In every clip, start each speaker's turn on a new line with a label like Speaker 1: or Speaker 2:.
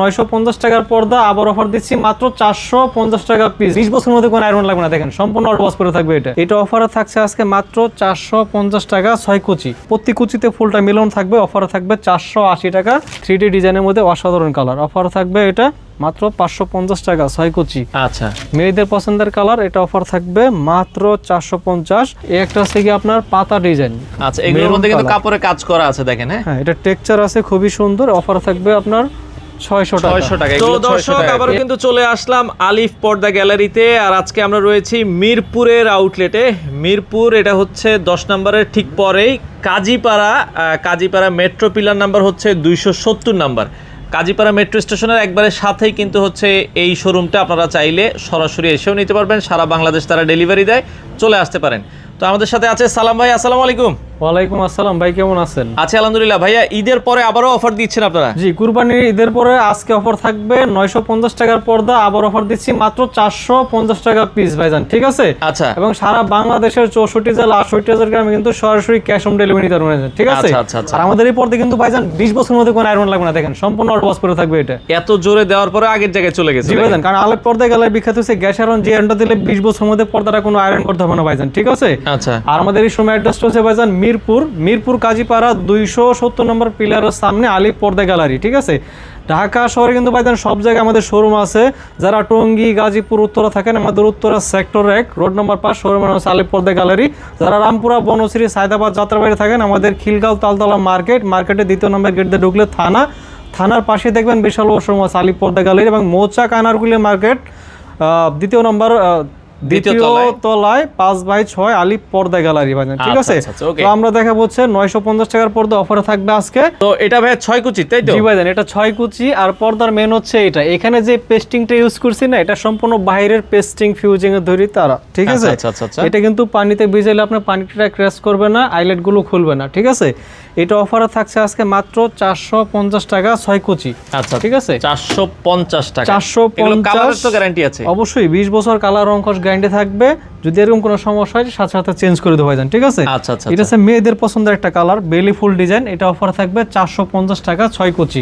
Speaker 1: 950 টাকার পর্দা আবার অফার দিচ্ছি মাত্র 450 টাকা পিস। 20 বছরের মধ্যে কোনো আয়রন লাগবে না, দেখেন সম্পূর্ণ ওয়াশ করে থাকবে। এটা অফারে থাকছে আজকে মাত্র 450 টাকা 6 কুচি। প্রতি কুচিতে ফুলটা মিলন থাকবে। অফারে থাকবে 480 টাকা। 3D ডিজাইনের মধ্যে অসাধারণ কালার। অফারে থাকবে এটা মাত্র 550 টাকা 6 কুচি।
Speaker 2: আচ্ছা,
Speaker 1: মেয়েদের পছন্দের কালার। এটা অফার থাকবে মাত্র 450। এই একটা আছে কি আপনার পাতা ডিজাইন।
Speaker 2: আচ্ছা, এগুলোর মধ্যে কিন্তু কাপড়ে কাজ করা আছে, দেখেন।
Speaker 1: হ্যাঁ, এটা টেক্সচার আছে খুবই সুন্দর। অফার থাকবে আপনার 600 টাকা।
Speaker 2: তো দর্শক, আবারও কিন্তু চলে আসলাম আলিফ পর্দা গ্যালারিতে। আর আজকে আমরা রয়েছি মিরপুরের আউটলেটে। মিরপুর, এটা হচ্ছে 10 নম্বরের ঠিক পরেই কাজীপাড়া মেট্রো পিলার নাম্বার হচ্ছে 270 নাম্বার। কাজীপাড়া মেট্রো স্টেশনের একবারে সাথেই কিন্তু হচ্ছে এই শোরুমটা। আপনারা চাইলে সরাসরি এসেও নিতে পারবেন। সারা বাংলাদেশ তারা ডেলিভারি দেয়, চলে আসতে পারেন। তো আমাদের সাথে আছে সালাম ভাই। আসসালামু আলাইকুম।
Speaker 1: ওয়ালাইকুম আসসালাম ভাই, কেমন আছেন?
Speaker 2: আচ্ছা, আলহামদুলিল্লাহ। ভাইয়া, ঈদের পরে আবারও অফার দিচ্ছেন আপনারা?
Speaker 1: জি, কুরবানির ঈদের পরে আজকে অফার থাকবে 950 টাকার পর্দা আবার অফার দিচ্ছি মাত্র 450 টাকা পিস ভাইজান, ঠিক আছে?
Speaker 2: আচ্ছা।
Speaker 1: এবং সারা বাংলাদেশের 64 জেলা 68,000 গ্রামে কিন্তু সরাসরি ক্যাশ অন ডেলিভারি নিতে পারবেন, ঠিক আছে?
Speaker 2: আচ্ছা।
Speaker 1: আর আমাদের এই পর্দা কিন্তু ভাইজান 20 বছরের মধ্যে কোনো আয়রন লাগবে না, দেখেন সম্পূর্ণ ওয়াশ করে থাকবে। এটা
Speaker 2: এত জোরে দেওয়ার পরে আগের জায়গায় চলে গেছে।
Speaker 1: জি ভাইজান, কারণ আলেপ পর্দা গেলে বিখ্যাত হচ্ছে গ্যাস আয়রন। যে আয়রনটা দিলে 20 বছরের মধ্যে পর্দাটা কোনো আয়রন করতে হবে না ভাইজান, ঠিক আছে?
Speaker 2: আচ্ছা।
Speaker 1: আর আমাদের এই সময় অ্যাড্রেসটা হচ্ছে ভাইজান মিরপুর কাজীপাড়া 270 নম্বর পিলারের সামনে আলিফ পর্দা গ্যালারি, ঠিক আছে? ঢাকা শহরে কিন্তু ভাইজান সব জায়গায় আমাদের শোরুম আছে। যারা টঙ্গী, গাজীপুর, উত্তরা থাকেন, আমাদের Uttara sector 1 road number 5 showroom হচ্ছে আলিফ পর্দা গ্যালারি। যারা রামপুরা, বনশ্রী, সায়দাবাদ, যাত্রাবাড়ি থাকেন, আমাদের খিলগাঁও তালতলা মার্কেটে 2য় নম্বর গেট দিয়ে ঢুকলে থানার পাশে দেখবেন বিশাল শোরুম আছে আলিফ পর্দা গ্যালারি। এবং মৌচাক কানারগুলি মার্কেট 2য় নম্বর দ্বিতীয় তলায় 5/6 আলিফ পর্দা গ্যালারি ভাইজান, ঠিক আছে? তো আমরা দেখাবো হচ্ছে 950 টাকার পর্দা অফারে থাকবে আজকে।
Speaker 2: তো এটা ভাই 6 কুচি, তাই তো?
Speaker 1: জি ভাইজান, এটা 6 কুচি। আর পর্দার মেন হচ্ছে এটা। এখানে যে পেস্টিংটা ইউজ করছি না, এটা সম্পূর্ণ বাইরের পেস্টিং ফিউজিং এর তৈরি তারা, ঠিক আছে? এটা কিন্তু পানিতে ভিজাইলে আপনার পানিটা ক্র্যাশ করবে না, আইলেট গুলো খুলবে না, ঠিক আছে? এটা অফারে থাকছে আজকে মাত্র 450 টাকা 6 কুচি।
Speaker 2: আচ্ছা,
Speaker 1: ঠিক আছে?
Speaker 2: 450 টাকা।
Speaker 1: 450।
Speaker 2: কালারের তো গ্যারান্টি আছে?
Speaker 1: অবশ্যই 20 বছর কালার অঙ্কশ গ্যারান্টি থাকবে। যদি এরকম কোনো সমস্যা হয় সাথে সাথে চেঞ্জ করে দেওয়া যায়, ঠিক আছে?
Speaker 2: আচ্ছা।
Speaker 1: এটা হচ্ছে মেয়েদের পছন্দের একটা কালার, বেলি ফুল ডিজাইন। এটা অফার থাকবে 450 টাকা 6 কুচি।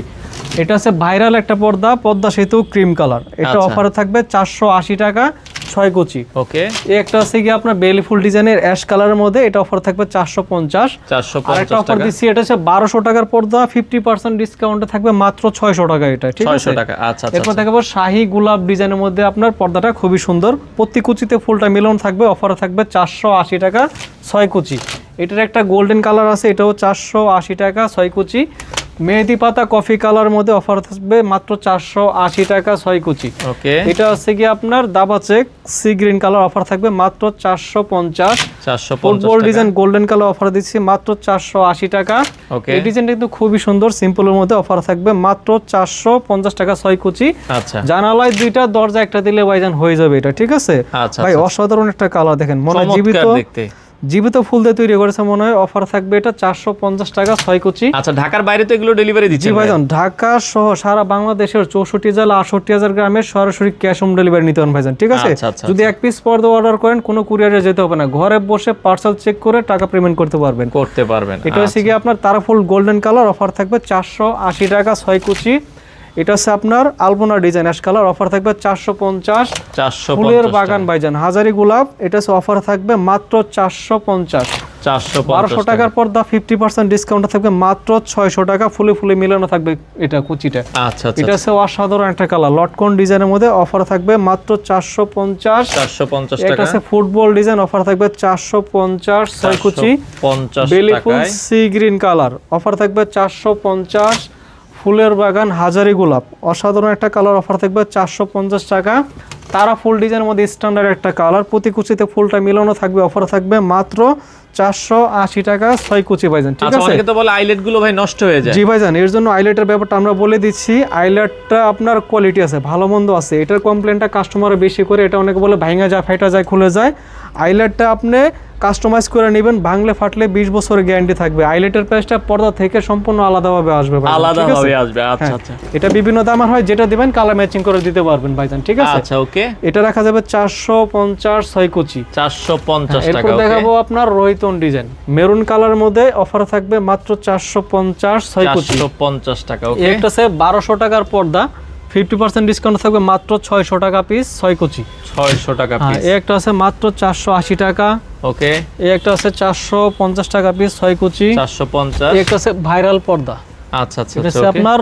Speaker 1: এটা হচ্ছে ভাইরাল একটা পদ্মা সেতু ক্রিম কালার। এটা অফারে থাকবে 480 টাকা 6 কুচি।
Speaker 2: ওকে।
Speaker 1: এই একটা আছে কি আপনার বেলি ফুল ডিজাইনের অ্যাশ কালারের মধ্যে। এটা অফার থাকবে 450। আর একটা অফার দিচ্ছি, এটা হচ্ছে 1200 টাকার পর্দা, 50% ডিসকাউন্টে থাকবে মাত্র 600 টাকা। এটা ঠিক আছে?
Speaker 2: 600 টাকা। আচ্ছা।
Speaker 1: এরপর দেখাবো শাহী গোলাপ ডিজাইনের মধ্যে আপনার পর্দাটা খুবই সুন্দর। প্রতি কুচিতে ফুলটা মিলন থাকবে। অফারে থাকবে 480 টাকা 6 কুচি। এটার একটা গোল্ডেন কালার আছে, এটাও 480 টাকা 6 কুচি। মেহেদি পাতা কফি কালার মধ্যে অফার থাকবে মাত্র 480 টাকা 6 কুচি।
Speaker 2: ওকে।
Speaker 1: এটা হচ্ছে কি আপনার দাবা check sea green colour, offer থাকবে মাত্র 450। Football design golden colour offer দিচ্ছি মাত্র 480 টাকা।
Speaker 2: ওকে।
Speaker 1: এই ডিজাইনটা কিন্তু খুবই সুন্দর, সিম্পলের মধ্যে অফার থাকবে মাত্র 450 টাকা 6 কুচি।
Speaker 2: আচ্ছা।
Speaker 1: জানালায় 2টা, দরজা একটা দিলে ভাইজান হয়ে যাবে এটা, ঠিক আছে? ভাই অসাধারণ একটা কালার, দেখেন মনে হয় জীবিত ফুল দিয়ে তৈরি করেছে মনে হয়। অফার থাকবে এটা 450 টাকা 6 কুচি।
Speaker 2: আচ্ছা, ঢাকার বাইরে তো এগুলো ডেলিভারি দিচ্ছেন?
Speaker 1: জি ভাইজান, ঢাকা সহ সারা বাংলাদেশের 64 জেলা 68,000 গ্রামের সরাসরি ক্যাশ অন ডেলিভারি নিতে পারেন ভাইজান, ঠিক আছে? যদি এক পিস পর্দা অর্ডার করেন কোনো কুরিয়ারে যেতে হবে না, ঘরে বসে পার্সেল চেক করে টাকা পেমেন্ট করতে পারবেন। এটা হচ্ছে কি আপনার তারাফুল গোল্ডেন কালার, অফার থাকবে 480 টাকা 6 কুচি। এটা হচ্ছে আপনার আলপনা ডিজাইন অ্যাশ কালার, অফার থাকবে 450। ফুলের বাগান ভাইজান হাজারি গোলাপ, এটা অফার থাকবে মাত্র 450। 1200 টাকার পর্দা 50% ডিসকাউন্ট থাকবে মাত্র 600 টাকা। ফুলে ফুলে মিলানো থাকবে এটা কুচিটা।
Speaker 2: আচ্ছা।
Speaker 1: এটা হচ্ছে অসাধারণ একটা কালার, লটকন ডিজাইনের মধ্যে, অফার থাকবে মাত্র 450
Speaker 2: টাকা।
Speaker 1: এটা হচ্ছে ফুটবল ডিজাইন, অফার থাকবে 450 6 কুচি।
Speaker 2: 50
Speaker 1: বেলি ফুল সি গ্রিন কালার, অফার থাকবে 450। ফুলের বাগান হাজারি গোলাপ অসাধারণ একটা কালার, অফার থাকবে 450 টাকা। তারা ফুল ডিজাইনের মধ্যে স্ট্যান্ডার্ড একটা কালার, প্রতি কুচিতে ফুলটা মিলানো থাকবে, অফার থাকবে মাত্র 480 টাকা 6 কুচি ভাইজান, ঠিক আছে?
Speaker 2: অনেকে তো বলে আইলেট গুলো ভাই নষ্ট হয়ে যায়।
Speaker 1: জি ভাইজান, এর জন্য আইলেটের ব্যাপারটা আমরা বলে দিচ্ছি। আইলেটটা আপনার কোয়ালিটি আছে, ভালো মন্দ আছে। এটার কমপ্লেনটা কাস্টমার বেশি করে, এটা অনেকে বলে ভাঙা যায়, ফাইটা যায়, খুলে যায়। আইলেটটা আপনি কাস্টমাইজ করে নেবেন, ভাঙলে ফাটলে 20 বছরের গ্যারান্টি থাকবে। আইলেটের প্রাইসটা পর্দা থেকে সম্পূর্ণ আলাদাভাবে আসবে ভাই,
Speaker 2: আলাদাভাবে আসবে। আচ্ছা আচ্ছা,
Speaker 1: এটা বিভিন্ন দামের হয়, যেটা দিবেন কালার ম্যাচিং করে দিতে পারবেন ভাইজান, ঠিক আছে?
Speaker 2: আচ্ছা ওকে,
Speaker 1: এটা রাখা যাবে 450 6 কুচি,
Speaker 2: 450 টাকা।
Speaker 1: এরপর দেখাবো আপনার রোহিতন ডিজাইন মেরুন কালার মধ্যে, অফার থাকবে মাত্র 450 6 কুচি,
Speaker 2: 450 টাকা। ওকে,
Speaker 1: একটা আছে 1200 টাকার পর্দা, 50% ডিসকাউন্ট থাকবে মাত্র 600 টাকা পিস 6 কুচি,
Speaker 2: 600 টাকা পিস।
Speaker 1: এই একটা আছে মাত্র 480 টাকা।
Speaker 2: ওকে,
Speaker 1: এই একটা আছে 450 টাকা পিস 6 কুচি,
Speaker 2: 450।
Speaker 1: এই একটা আছে ভাইরাল পর্দা,
Speaker 2: আচ্ছা আচ্ছা,
Speaker 1: এটা আছে আপনার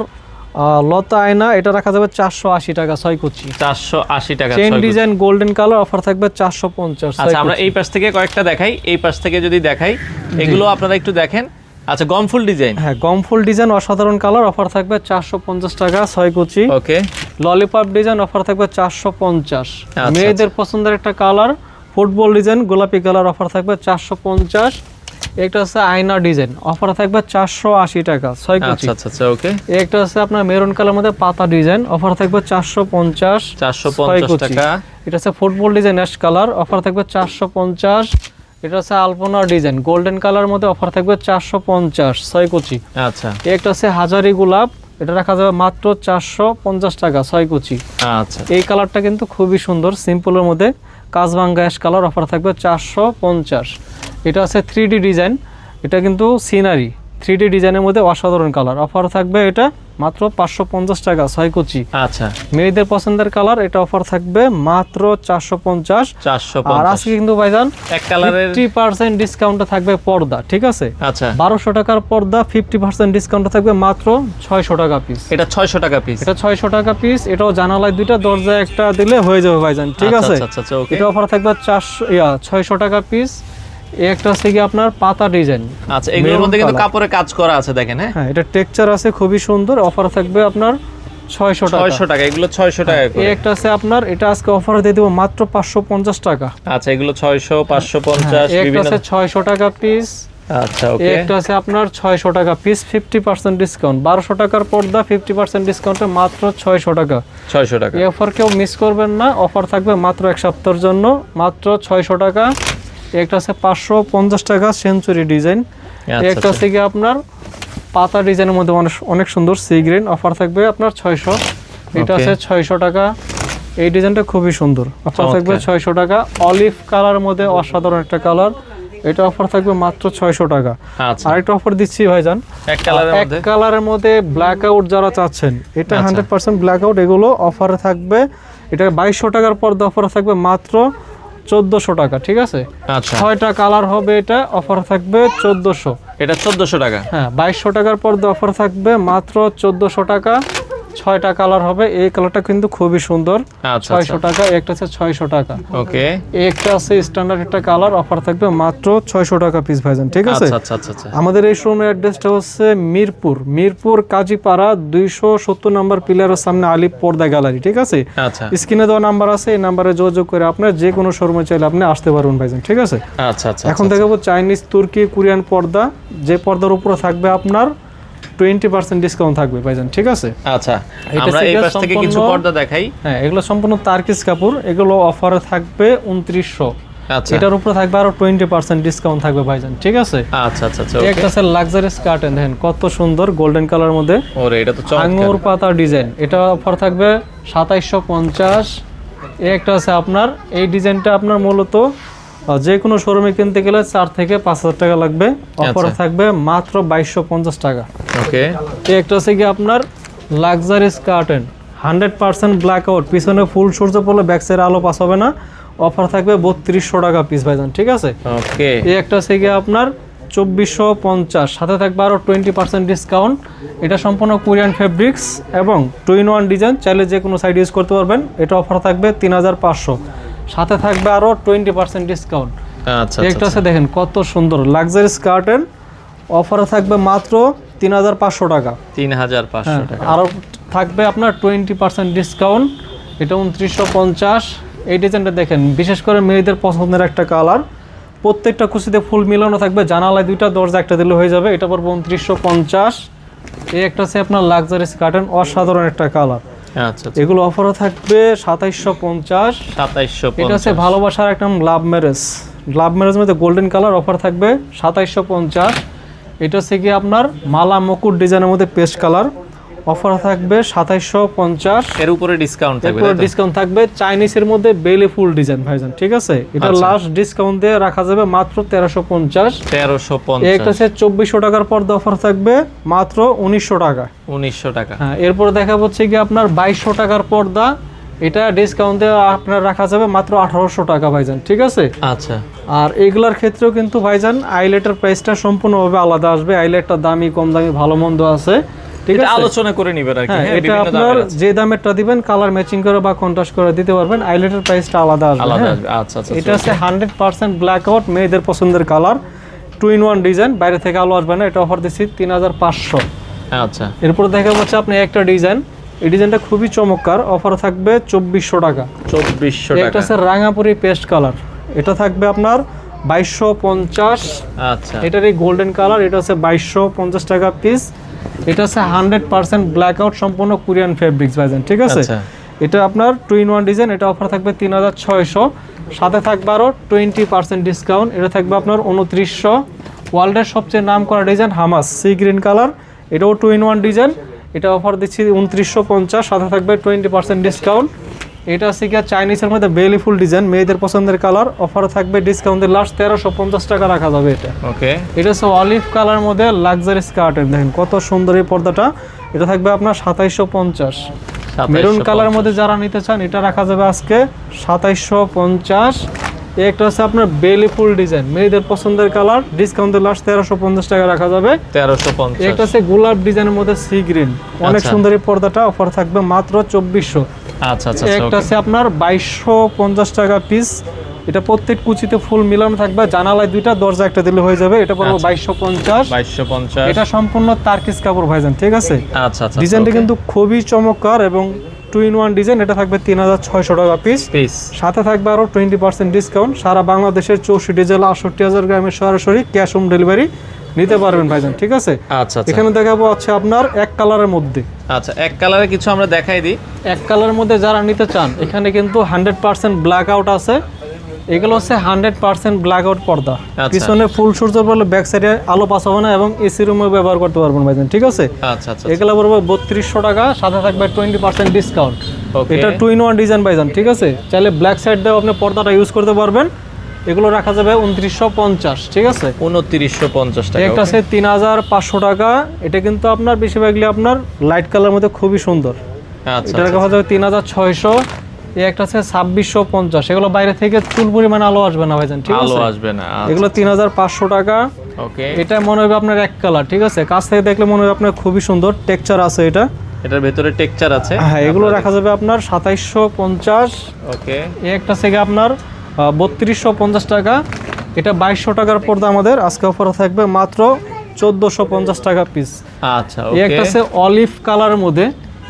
Speaker 1: লতা আয়না, এটা রাখা যাবে 480 টাকা 6 কুচি,
Speaker 2: 480 টাকা।
Speaker 1: Chain design golden colour, offer থাকবে 450।
Speaker 2: আচ্ছা, আমরা এই পাশ থেকে কয়েকটা দেখাই, এই পাশ থেকে যদি দেখাই, এগুলো আপনারা একটু দেখেন। আচ্ছা, গমফুল ডিজাইন,
Speaker 1: হ্যাঁ গমফুল ডিজাইন অসাধারণ কালার, অফার থাকবে 450 টাকা 6 কুচি।
Speaker 2: ওকে,
Speaker 1: ললিপপ ডিজাইন অফার থাকবে 450।
Speaker 2: আচ্ছা,
Speaker 1: মেয়েদের পছন্দের একটা কালার ফুটবল ডিজাইন গোলাপি কালার, অফার থাকবে 450। একটা আছে আয়না ডিজাইন, অফার থাকবে 480 টাকা 6 কুচি।
Speaker 2: আচ্ছা আচ্ছা, ওকে।
Speaker 1: একটা আছে আপনার মেরুন কালার মধ্যে পাতা ডিজাইন, অফার থাকবে 450
Speaker 2: 450 টাকা।
Speaker 1: এটা আছে football design ash colour, offer থাকবে 450। এটা আছে আলপনা ডিজাইন গোল্ডেন কালার মধ্যে, অফার থাকবে 450 6 কুচি।
Speaker 2: আচ্ছা,
Speaker 1: একটা আছে হাজারি গোলাপ, এটা রাখা যাবে মাত্র 450 টাকা 6 কুচি।
Speaker 2: আচ্ছা,
Speaker 1: এই কালারটা কিন্তু খুবই সুন্দর, সিম্পলের মধ্যে কাজভাঙ্গা অ্যাশ কালার, অফার থাকবে 450। এটা আছে 3D ডিজাইন, এটা কিন্তু সিনারি 3D ডিজাইনের মধ্যে অসাধারণ কালার, অফার থাকবে এটা মাত্র 550 টাকা 6 কুচি।
Speaker 2: আচ্ছা,
Speaker 1: মেয়েদের পছন্দের কালার, এটা অফার থাকবে মাত্র 450।
Speaker 2: 450।
Speaker 1: আর আজকে কিন্তু ভাইজান
Speaker 2: এক কালারের
Speaker 1: 50% ডিসকাউন্টে থাকবে পর্দা, ঠিক আছে?
Speaker 2: আচ্ছা,
Speaker 1: 1200 টাকার পর্দা 50% ডিসকাউন্টে থাকবে মাত্র 600 টাকা পিস।
Speaker 2: এটা 600 টাকা পিস।
Speaker 1: এটা 600 টাকা পিস, এটাও জানালায় দুইটা দরজায় একটা দিলে হয়ে যাবে ভাইজান, ঠিক
Speaker 2: আচ্ছা,
Speaker 1: আছে?
Speaker 2: আচ্ছা আচ্ছা, ওকে।
Speaker 1: এটা অফার থাকবে 600 টাকা পিস। এই একটা আছে কি আপনার পাতা ডিজাইন,
Speaker 2: আচ্ছা, এগুলোর মধ্যে কিন্তু কাপড়ে কাজ করা আছে, দেখেন।
Speaker 1: হ্যাঁ এটা টেক্সচার আছে খুবই সুন্দর, অফার থাকবে আপনার 600 টাকা।
Speaker 2: 600 টাকা, এগুলো 600 টাকা
Speaker 1: এই
Speaker 2: করে।
Speaker 1: একটা আছে আপনার, এটা আজকে অফার দিয়ে দেব মাত্র 550 টাকা।
Speaker 2: আচ্ছা, এগুলো 600 550
Speaker 1: এই একটা
Speaker 2: বিভিন্ন।
Speaker 1: আছে 600 টাকা পিস।
Speaker 2: আচ্ছা,
Speaker 1: এই
Speaker 2: ওকে।
Speaker 1: একটা আছে আপনার 600 টাকা পিস 50% ডিসকাউন্ট, 1200 টাকার পর্দা 50% ডিসকাউন্টে মাত্র 600 টাকা।
Speaker 2: 600 টাকা।
Speaker 1: এই অফার কেউ মিস করবেন না, অফার থাকবে মাত্র এক সপ্তাহের জন্য, মাত্র 600 টাকা। একটা আছে 550 টাকা সেঞ্চুরি ডিজাইন। একটা আছে কি আপনার পাতা ডিজাইনের মধ্যে অনেক সুন্দর সি গ্রিন, অফার থাকবে আপনার 600। এটা আছে 600 টাকা, এই ডিজাইনটা খুবই সুন্দর, অফার থাকবে 600 টাকা। অলিভ কালার মধ্যে অসাধারণ একটা কালার, এটা অফার থাকবে মাত্র 600 টাকা।
Speaker 2: আচ্ছা,
Speaker 1: আরেকটা অফার দিচ্ছি ভাইজান,
Speaker 2: এক কালারের
Speaker 1: এক
Speaker 2: মধ্যে।
Speaker 1: কালারের মধ্যে ব্ল্যাক আউট যারা চাচ্ছেন, এটা 100% ব্ল্যাক আউট, এগুলো অফারে থাকবে। এটা 2200 টাকার পর্দা, অফার থাকবে মাত্র 1400 টাকা, ঠিক আছে?
Speaker 2: আচ্ছা,
Speaker 1: 6টা কালার হবে, এটা অফার থাকবে 1400।
Speaker 2: এটা 1400 টাকা।
Speaker 1: হ্যাঁ 2200 টাকার পর্দা, অফার থাকবে মাত্র 1400 টাকা। 6টা কালার হবে, এই কালারটা কিন্তু খুবই সুন্দর,
Speaker 2: আচ্ছা,
Speaker 1: 600 টাকা। একটা আছে 600 টাকা।
Speaker 2: ওকে,
Speaker 1: একটা আছে স্ট্যান্ডার্ড একটা কালার, অফার থাকবে মাত্র 600 টাকা পিস ভাইজান, ঠিক আছে?
Speaker 2: আচ্ছা আচ্ছা আচ্ছা।
Speaker 1: আমাদের এই শোরুমের অ্যাড্রেসটা হচ্ছে মিরপুর কাজীপাড়া 270 নম্বর পিলারের সামনে আলিফ পর্দা গ্যালারি, ঠিক আছে?
Speaker 2: আচ্ছা,
Speaker 1: স্ক্রিনে দেওয়া নাম্বার আছে, এই নাম্বারে যোগাযোগ করে আপনার যে কোনো শোরুমে চাইলে আপনি আসতে পারবেন ভাইজান, ঠিক আছে?
Speaker 2: আচ্ছা আচ্ছা।
Speaker 1: এখন দেখাবো চাইনিজ, তুর্কি, কোরিয়ান পর্দা, যে পর্দার উপরে থাকবে আপনার 20% ডিসকাউন্ট থাকবে ভাইজান, ঠিক আছে?
Speaker 2: আচ্ছা, আমরা এই পাশ থেকে কিছু পর্দা দেখাই।
Speaker 1: হ্যাঁ এগুলো সম্পূর্ণ তার্কিস কাপড়, এগুলো অফারে থাকবে 2900।
Speaker 2: আচ্ছা,
Speaker 1: এটার উপরে থাকবে আরো 20% ডিসকাউন্ট থাকবে ভাইজান, ঠিক আছে?
Speaker 2: আচ্ছা আচ্ছা আচ্ছা,
Speaker 1: একটা আছে লাক্সারিয়াস কার্টেন, দেখেন কত সুন্দর গোল্ডেন কালার মধ্যে,
Speaker 2: ওরে এটা তো চমৎকার।
Speaker 1: আঙ্গুর পাতা ডিজাইন, এটা অফার থাকবে 2750। একটা আছে আপনার, এই ডিজাইনটা আপনার মূলত যে কোনো শোরুমে কিনতে গেলে 4 থেকে 5000 টাকা লাগবে, অফারে থাকবে মাত্র 2250 টাকা।
Speaker 2: ওকে,
Speaker 1: একটা আছে কি আপনার লাক্সারিয়াস কার্টেন 100% ব্ল্যাক আউট, পিছনে ফুল সূর্য পড়লে ব্যাক সাইড আলো পাস হবে না, অফার থাকবে 3200 টাকা পিস ভাইজান, ঠিক আছে?
Speaker 2: ওকে,
Speaker 1: এই একটা আছে কি আপনার 2450, সাথে থাকবে আরো 20% ডিসকাউন্ট। এটা সম্পূর্ণ কোরিয়ান ফেব্রিক্স এবং 2-in-1 ডিজাইন, চাইলে যে কোনো সাইড ইউজ করতে পারবেন। এটা অফার থাকবে 3500, সাথে থাকবে আরো 20% ডিসকাউন্ট।
Speaker 2: আচ্ছা
Speaker 1: একটা আছে দেখেন কত সুন্দর লাক্সারিয়াস কার্টেন, অফারে থাকবে মাত্র 3500 টাকা।
Speaker 2: 3500 টাকা।
Speaker 1: আরও থাকবে আপনার 20% ডিসকাউন্ট, এটা 2950। এই ডিজাইনটা দেখেন, বিশেষ করে মেয়েদের পছন্দের একটা কালার, প্রত্যেকটা কুচিতে ফুল মিলানো থাকবে, জানালায় দুইটা দরজা একটা দিলে হয়ে যাবে, এটা পড়বে 2950। এই একটা আছে আপনার লাক্সারিয়াস কার্টেন, অসাধারণ একটা কালার,
Speaker 2: আচ্ছা,
Speaker 1: এগুলো অফারও থাকবে 2750।
Speaker 2: 2750।
Speaker 1: এটা হচ্ছে ভালোবাসার একটা লাভ ম্যারেজ গ্লাভ ম্যারেজ মধ্যে গোল্ডেন কালার অফার থাকবে 2750। এটা হচ্ছে কি আপনার মালা মুকুট ডিজাইনের মধ্যে পেস্ট কালার অফার থাকবে 2750।
Speaker 2: এর উপরে ডিসকাউন্ট থাকবে,
Speaker 1: এরপর ডিসকাউন্ট থাকবে চাইনিজের মধ্যে বেলি ফুল ডিজাইন ভাইজান, ঠিক আছে? এটা লাস্ট ডিসকাউন্ট দিয়ে রাখা যাবে মাত্র 1350।
Speaker 2: 1350।
Speaker 1: একটা হচ্ছে 2400 টাকার পর্দা অফার থাকবে মাত্র 1900 টাকা।
Speaker 2: 1900 টাকা।
Speaker 1: হ্যাঁ, এরপর দেখা হচ্ছে কি আপনার 2200 টাকার পর্দা, এটা ডিসকাউন্ট দিয়ে আপনার রাখা যাবে মাত্র 1800 টাকা ভাইজান, ঠিক আছে?
Speaker 2: আচ্ছা।
Speaker 1: আর এগুলার ক্ষেত্রেও কিন্তু ভাইজান আইলেটের প্রাইসটা সম্পূর্ণভাবে আলাদা আসবে। আইলেটটা দামি কম দামি ভালো মন্দ আছে, ঠিক আছে?
Speaker 2: আলোচনা করে নিবেন আর কি।
Speaker 1: হ্যাঁ, এটা আপনার যে দামেরটা দিবেন কালার ম্যাচিং করে বা কন্ট্রাস্ট করে দিতে পারবেন, আইলেটের প্রাইসটা আলাদা আসবে।
Speaker 2: আচ্ছা আচ্ছা।
Speaker 1: এটা হচ্ছে 100% ব্ল্যাক আউট, মেয়েদের পছন্দের কালার, 2-in-1 ডিজাইন, বাইরে থেকে আলো আসবে না। এটা অফার দিচ্ছি 3500।
Speaker 2: আচ্ছা।
Speaker 1: এরপর দেখা যাচ্ছে আপনি একটা ডিজাইন, এই ডিজাইনটা খুবই চমৎকার, অফার থাকবে 2400 টাকা।
Speaker 2: 2400
Speaker 1: এটা
Speaker 2: টাকা।
Speaker 1: হচ্ছে রাঙাপুরি পেস্ট কালার, এটা থাকবে আপনার 2250।
Speaker 2: আচ্ছা।
Speaker 1: এটার এই গোল্ডেন কালার, এটা হচ্ছে 2250 টাকা পিস। এটা হচ্ছে 100% ব্ল্যাক আউট, সম্পূর্ণ কোরিয়ান ফেব্রিক্স ভাইজান, ঠিক আছে? এটা আপনার 2-in-1 ডিজাইন, এটা অফার থাকবে 3600। সাথে থাকবে আরও 20% ডিসকাউন্ট, এটা থাকবে আপনার 2900। ওয়ার্ল্ডের সবচেয়ে নাম করা design Hamas C green colour, এটাও 2-in-1 ডিজাইন, এটা অফার দিচ্ছি 2950। সাথে থাকবে 20% ডিসকাউন্ট। এটা হচ্ছে কি চাইনিজের মধ্যে বেলি ফুল ডিজাইন, মেয়েদের পছন্দের কালার, অফার থাকবে ডিসকাউন্টের লাস্ট 1350 টাকা রাখা যাবে এটা।
Speaker 2: ওকে।
Speaker 1: এটা হচ্ছে অলিভ কালার মধ্যে লাক্সারি স্কার্টের, দেখেন কত সুন্দর এই পর্দাটা, এটা থাকবে আপনার 2750। মেরুন কালার মধ্যে যারা নিতে চান এটা রাখা যাবে আজকে 2750। একটা হচ্ছে আপনার বেলি ফুল ডিজাইন, মেয়েদের পছন্দের কালার, ডিসকাউন্টের লাস্ট 1350 টাকা রাখা যাবে
Speaker 2: 1350।
Speaker 1: একটা হচ্ছে গোলাপ ডিজাইনের মধ্যে সি গ্রিন, অনেক সুন্দর এই পর্দাটা, অফার থাকবে মাত্র 2400।
Speaker 2: আচ্ছা আচ্ছা।
Speaker 1: একটা আছে আপনার 2250 টাকা পিস, এটা প্রত্যেক কুচিতে ফুল মিলানো থাকবে, জানালায় দুইটা দরজা একটা দিলে হয়ে যাবে, এটা পড়বে 2250।
Speaker 2: 2250।
Speaker 1: এটা সম্পূর্ণ তারকিস কাপড় ভাইজান, ঠিক আছে?
Speaker 2: আচ্ছা আচ্ছা।
Speaker 1: ডিজাইনটা কিন্তু খুবই চমৎকার এবং 2-in-1 ডিজাইন, এটা থাকবে 3600 টাকা পিস। সাথে থাকবে আরো 20% ডিসকাউন্ট। সারা বাংলাদেশের 64 জেলা 68000 গ্রামের সরাসরি ক্যাশ হোম ডেলিভারি নিতে পারবেন ভাইজান, ঠিক আছে?
Speaker 2: আচ্ছা আচ্ছা।
Speaker 1: এখানে দেখাবো আছে আপনার এক কালারের মধ্যে।
Speaker 2: আচ্ছা, এক কালারে কিছু আমরা দেখাই দিই।
Speaker 1: এক কালারের মধ্যে যারা নিতে চান, এখানে কিন্তু 100% ব্ল্যাক আউট আছে, এগুলো হচ্ছে 100% ব্ল্যাক আউট পর্দা, পিছনে ফুল সূর্য পড়লে ব্যাক সাইডে আলো পাস হবে না এবং এসি রুমে ব্যবহার করতে পারবেন ভাইজান, ঠিক আছে?
Speaker 2: আচ্ছা আচ্ছা।
Speaker 1: এগুলো পড়বে 3200 টাকা, সাথে থাকবে 20% ডিসকাউন্ট। এটা 2-in-1 ডিজাইন ভাইজান, ঠিক আছে? চাইলে ব্ল্যাক সাইড দিয়ে আপনি পর্দাটা ইউজ করতে পারবেন। এগুলো রাখা যাবে 2950, ঠিক আছে?
Speaker 2: 2950 টাকা।
Speaker 1: একটা আছে 3500 টাকা, এটা কিন্তু আপনার বেশিরভাগই আপনার লাইট কালার মধ্যে খুবই সুন্দর।
Speaker 2: আচ্ছা।
Speaker 1: এটা রাখা যাবে 3600। এই একটা আছে 2650, এগুলো বাইরে থেকে চুল পরিমাণ আলো আসবে না ভাইজান, ঠিক আছে?
Speaker 2: আলো আসবে না।
Speaker 1: এগুলো 3500 টাকা।
Speaker 2: ওকে।
Speaker 1: এটা মনে হবে আপনার এক কালার, ঠিক আছে? কাছ থেকে দেখলে মনে হবে আপনার খুবই সুন্দর টেক্সচার আছে, এটা
Speaker 2: এটার ভিতরে টেক্সচার আছে।
Speaker 1: হ্যাঁ, এগুলো রাখা যাবে আপনার 2750।
Speaker 2: ওকে।
Speaker 1: এই একটা থেকে আপনার 3250 টাকা। এটা 2200 টাকার পর্দা, আমাদের আজকে অফার থাকবে মাত্র 1450 টাকা পিস।
Speaker 2: আচ্ছা।
Speaker 1: এই একটা আছে অলিভ কালারের মধ্যে,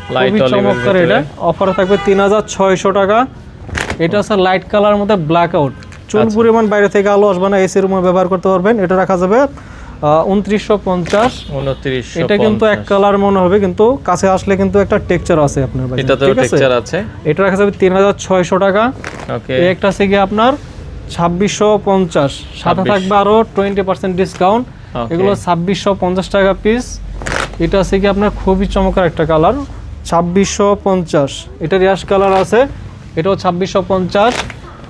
Speaker 1: খুবই চমৎকার, এটা অফার থাকবে 3600 টাকা। এটা আছে লাইট কালারের মধ্যে ব্ল্যাক আউট, চুল পরিমাণ বাইরে থেকে আলো আসবে না, এসি রুমে ব্যবহার করতে পারবেন। এটা রাখা যাবে 2950। এটা কিন্তু এক কালার মনে হবে, কিন্তু কাছে আসলে কিন্তু একটা টেক্সচার আছে আপনার ভাই,
Speaker 2: এটাতেও টেক্সচার আছে।
Speaker 1: এটা রাখা যাবে 3600 টাকা।
Speaker 2: ওকে।
Speaker 1: এই একটা আছে কি আপনার 2650, সাথে থাকবে আরো 20% ডিসকাউন্ট। এগুলো 2650 টাকা পিস। এটা আছে কি আপনার খুবই চমৎকার একটা কালার, 2650। এটা রিয়াস কালার আছে, এটাও 2650।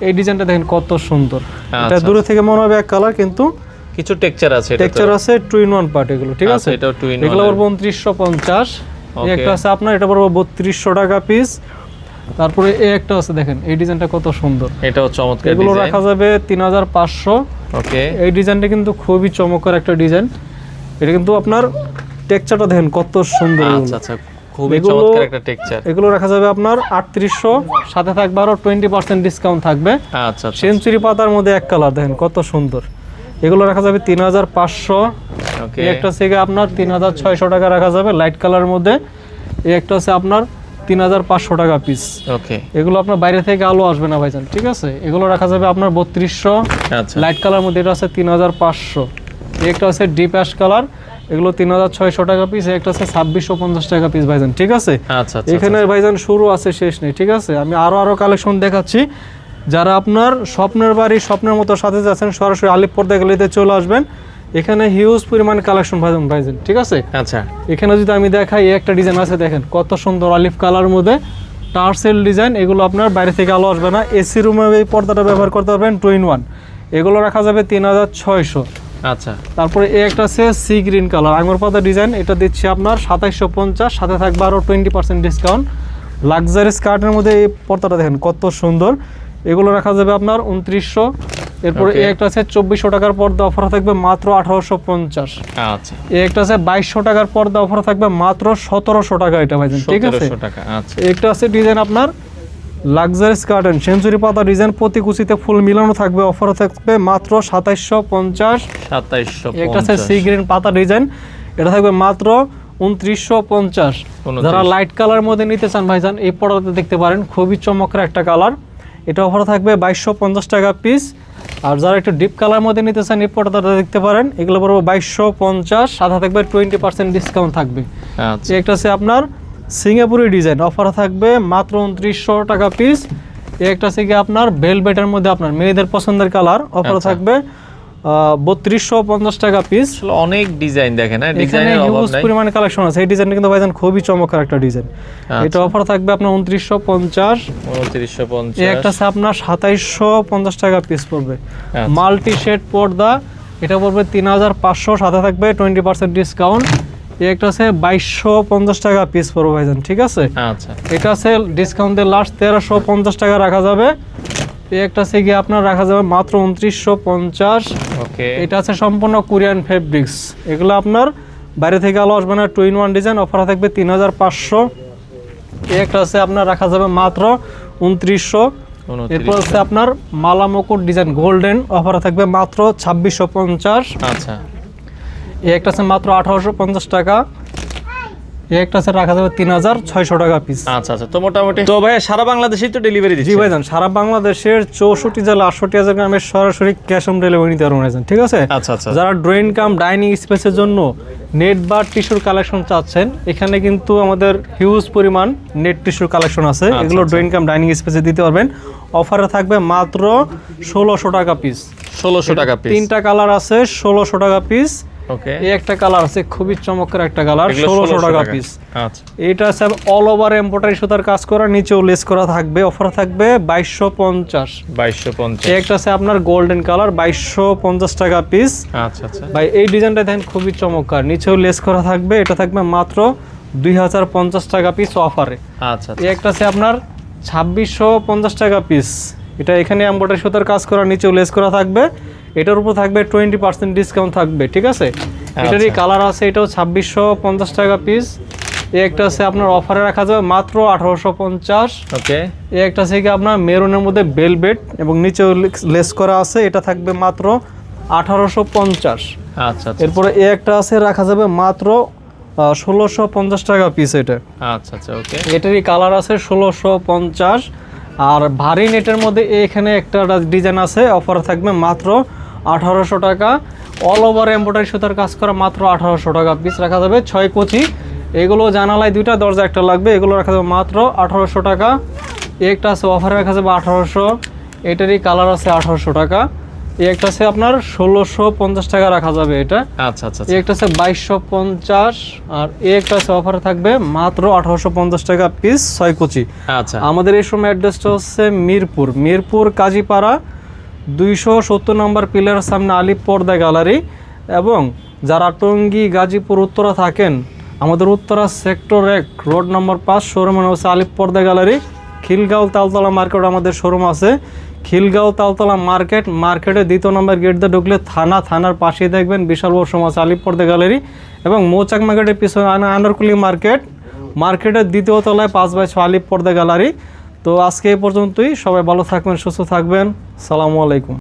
Speaker 1: এই ডিজাইনটা দেখেন কত সুন্দর, এটা দূরে থেকে মনে হবে এক কালার, কিন্তু
Speaker 2: কিছু টেক্সচার আছে,
Speaker 1: টেক্সচার আছে 2-in-1 পার্ট, এগুলো ঠিক আছে?
Speaker 2: এটাও 2-in-1।
Speaker 1: এগুলো পড়বে 2950। এই একটা আছে আপনার, এটা পড়বে 3200 টাকা পিস। তারপরে এই একটা আছে, দেখেন এই ডিজাইনটা কত সুন্দর,
Speaker 2: এটাও চমৎকার।
Speaker 1: এগুলো রাখা যাবে 3500।
Speaker 2: ওকে।
Speaker 1: এই ডিজাইনটা কিন্তু খুবই চমৎকার একটা ডিজাইন, এটা কিন্তু আপনার টেক্সচারটা দেখেন কত সুন্দর।
Speaker 2: আচ্ছা আচ্ছা, খুবই চমৎকার একটা টেক্সচার।
Speaker 1: এগুলো রাখা যাবে আপনার 3800, সাথে থাকবে আরো 20% ডিসকাউন্ট থাকবে।
Speaker 2: আচ্ছা।
Speaker 1: সেঞ্চুরি পাতার মধ্যে এক কালার, দেখেন কত সুন্দর। এগুলো রাখা যাবে 3500।
Speaker 2: ওকে।
Speaker 1: এই একটা থেকে আপনার 3600 টাকা রাখা যাবে লাইট কালারের মধ্যে। এই একটা আছে আপনার 3500 টাকা পিস।
Speaker 2: ওকে।
Speaker 1: এগুলো আপনার বাইরে থেকে আলো আসবে না ভাইজান, ঠিক আছে? এগুলো রাখা যাবে আপনার 3200।
Speaker 2: আচ্ছা।
Speaker 1: লাইট কালার মধ্যে এটা আছে 3500। এই একটা আছে ডিপ অ্যাশ কালার, এগুলো 3600 টাকা পিস। একটা আছে 2650 টাকা পিস ভাইজান, ঠিক আছে?
Speaker 2: আচ্ছা।
Speaker 1: এখানে ভাইজান শুরু আছে শেষ নেই, ঠিক আছে? আমি আরো কালেকশন দেখাচ্ছি, যারা আপনার স্বপ্নের বাড়ি স্বপ্নের মতো সাথে যাচ্ছেন সরাসরি আলিফ পর্দা গ্যালারিতে চলে আসবেন। এখানে হিউজ পরিমাণ কালেকশন পাইছেন, ঠিক আছে।
Speaker 2: আচ্ছা,
Speaker 1: এখানে যদি আমি দেখাই একটা ডিজাইন আছে, দেখেন কত সুন্দর অলিভ কালার মধ্যে টার্সেল ডিজাইন। এগুলো আপনার বাইরে থেকে আলো আসবে না। এসি রুমে এই পর্দাটা ব্যবহার করতে পারবেন 2-in-1। এগুলো রাখা যাবে 3600।
Speaker 2: আচ্ছা,
Speaker 1: তারপরে একটা আছে সি গ্রিন কালার আঙুর পাতা ডিজাইন, এটা দিচ্ছি আপনার 2750, সাথে থাকবে আরও 20% ডিসকাউন্ট। লাক্সারি স্কার্টের মধ্যে এই পর্দাটা দেখেন কত সুন্দর, এগুলো রাখা যাবে আপনার 2900। এরপরে একটা আছে 2400 টাকার পর্দা, অফার থাকবে মাত্র 1850।
Speaker 2: আচ্ছা,
Speaker 1: একটা আছে 2200 টাকার পর্দা, অফার থাকবে মাত্র 1700 টাকা, এটা ভাইজান, ঠিক আছে।
Speaker 2: 1700 টাকা। আচ্ছা,
Speaker 1: একটা আছে ডিজাইন আপনার লাক্সারি স্কার্টেন সেঞ্চুরি পাতা ডিজাইন, প্রতি কুচিতে ফুল মিলানো থাকবে, অফার থাকবে মাত্র 2750।
Speaker 2: 2750।
Speaker 1: একটা আছে সি গ্রিন পাতা ডিজাইন, এটা থাকবে মাত্র 2950। যারা লাইট কালার মধ্যে নিতে চান ভাইজান এই পর্দাতে দেখতে পারেন, খুবই চমৎকার একটা কালার, এটা অফার থাকবে 2250 টাকা পিস। আর যারা একটু ডিপ কালার মধ্যে নিতে চান এই পর্দাটা দেখতে পারেন, এগুলো পড়বে 2250, সাথে থাকবে 20% ডিসকাউন্ট থাকবে।
Speaker 2: আচ্ছা,
Speaker 1: একটা আছে আপনার সিঙ্গাপুরি ডিজাইন, অফার থাকবে মাত্র 2900 টাকা পিস। একটা আছে কি আপনার ভেলভেটের মধ্যে আপনার মেয়েদের পছন্দের কালার, অফার থাকবে 3250 টাকা পিস।
Speaker 2: অনেক ডিজাইন দেখেন,
Speaker 1: ডিজাইনের হিউজ পরিমাণে কালেকশন আছে। এই ডিজাইনটা কিন্তু ভাইজান খুবই চমৎকার একটা ডিজাইন, এটা অফার থাকবে আপনার 2950।
Speaker 2: 2950।
Speaker 1: একটা আছে আপনার 2750 টাকা পিস পড়বে, মাল্টি শেড পর্দা, এটা পড়বে 3500, সাথে থাকবে 20% ডিসকাউন্ট। একটা আছে 2250 টাকা পিস পড়বে ভাইজান, ঠিক আছে।
Speaker 2: আচ্ছা,
Speaker 1: এটা আছে ডিসকাউন্টে লাস্ট 1350 টাকা রাখা যাবে। একটা আছে কি আপনার রাখা যাবে মাত্র 2950।
Speaker 2: ওকে,
Speaker 1: এটা আছে সম্পূর্ণ কোরিয়ান ফেব্রিক্স, এগুলো আপনার বাইরে থেকে আলো আসবে না, 2-in-1 ডিজাইন, অফার থাকবে 3500। একটা আছে আপনার রাখা যাবে মাত্র 2900। এরপর আছে আপনার মালা মুকুট ডিজাইন গোল্ডেন, অফার থাকবে মাত্র 2650।
Speaker 2: আচ্ছা,
Speaker 1: একটা আছে মাত্র 1850 টাকা। একটা আছে রাখা যাবে 3600 টাকা পিস।
Speaker 2: আচ্ছা আচ্ছা, তো মোটামুটি তো ভাই সারা বাংলাদেশেই তো ডেলিভারি দিচ্ছি।
Speaker 1: জি ভাইজান, সারা বাংলাদেশের 64 জেলা 68,000 গ্রামের সরাসরি ক্যাশ অন ডেলিভারি নিতে পারবেন, ঠিক আছে।
Speaker 2: আচ্ছা আচ্ছা,
Speaker 1: যারা ড্রয়িং কাম ডাইনিং স্পেসের জন্য নেট বা টিস্যুর কালেকশন চাচ্ছেন, এখানে কিন্তু আমাদের হিউজ পরিমাণ নেট টিস্যুর কালেকশন আছে, এগুলো ড্রয়িং কাম ডাইনিং স্পেসে দিতে পারবেন। অফারে থাকবে মাত্র 1600 টাকা পিস।
Speaker 2: 1600 টাকা পিস।
Speaker 1: তিনটা কালার আছে, 1600 টাকা পিস।
Speaker 2: ওকে,
Speaker 1: এই একটা কালার আছে খুবই চমৎকার একটা কালার, 1600 টাকা পিস।
Speaker 2: আচ্ছা,
Speaker 1: এটা আছে অল ওভার এমব্রয়ডারি সুতার কাজ করা, নিচেও লেস করা থাকবে, অফার থাকবে 2250।
Speaker 2: 2250।
Speaker 1: একটা আছে আপনার গোল্ডেন কালার, 2250 টাকা পিস।
Speaker 2: আচ্ছা আচ্ছা,
Speaker 1: ভাই এই ডিজাইনটা দেখেন খুবই চমৎকার, নিচেও লেস করা থাকবে, এটা থাকবে মাত্র 2050 টাকা পিস অফারে।
Speaker 2: আচ্ছা,
Speaker 1: একটা আছে আপনার 2650 টাকা পিস, এটা এখানে এমব্রয়ডারি সুতার কাজ করা, নিচেও লেস করা থাকবে, এটার উপর থাকবে 20% ডিসকাউন্ট থাকবে, ঠিক আছে। এটারই কালার আছে, এটাও 2650 টাকা পিস। একটা আছে আপনার অফারে রাখা যাবে মাত্র 1850।
Speaker 2: ওকে,
Speaker 1: একটা আছে কি আপনার মেরুনের মধ্যে বেলভেট এবং নিচেও লেস করা আছে, এটা থাকবে মাত্র 1850।
Speaker 2: আচ্ছা,
Speaker 1: এরপরে একটা আছে রাখা যাবে মাত্র 1650 টাকা পিস এটা।
Speaker 2: আচ্ছা আচ্ছা, ওকে,
Speaker 1: এটারই কালার আছে 1650। আর ভারী নেটের মধ্যে এখানে একটা ডিজাইন আছে, অফার থাকবে মাত্র 1800 টাকা। অল ওভার এমব্রয়ডারি সুতার কাজ করা, মাত্র 1800 টাকা পিস রাখা যাবে 6 কোচি। এগুলো জানালায় দুইটা, দরজা একটা লাগবে, এগুলো রাখা যাবে মাত্র 1800 টাকা। একটা আছে অফারে রাখা যাবে 1800, এটারই কালার আছে 1800 টাকা। একটা আছে আপনার 1650 টাকা রাখা যাবে এটা।
Speaker 2: আচ্ছা আচ্ছা,
Speaker 1: একটা আছে 2250। আর একটা আছে অফারে থাকবে মাত্র 1850 টাকা পিস 6 কোচি।
Speaker 2: আচ্ছা,
Speaker 1: আমাদের এই সময় অ্যাড্রেসটা হচ্ছে মিরপুর কাজীপাড়া 270 নম্বর পিলারের সামনে আলিফ পর্দা গ্যালারি। এবং যারা টঙ্গী গাজীপুর উত্তরা থাকেন, আমাদের Uttara sector 1 road number 5 showroom হচ্ছে আলিফ পর্দা গ্যালারি। খিলগাঁও তালতলা মার্কেট আমাদের শোরুম আছে, খিলগাঁও তালতলা মার্কেটের 2 নম্বর গেট দিয়ে ঢুকলে থানার পাশেই দেখবেন বিশাল বড় শোরুম আছে আলিফ পর্দা গ্যালারি। এবং মৌচাক মার্কেটের পিছনে আনারকুলি মার্কেটের 2য় তলায় 5/6 আলিফ পর্দা গ্যালারি। তো আজকে এই পর্যন্তই, সবাই ভালো থাকবেন, সুস্থ থাকবেন, সালামু আলাইকুম।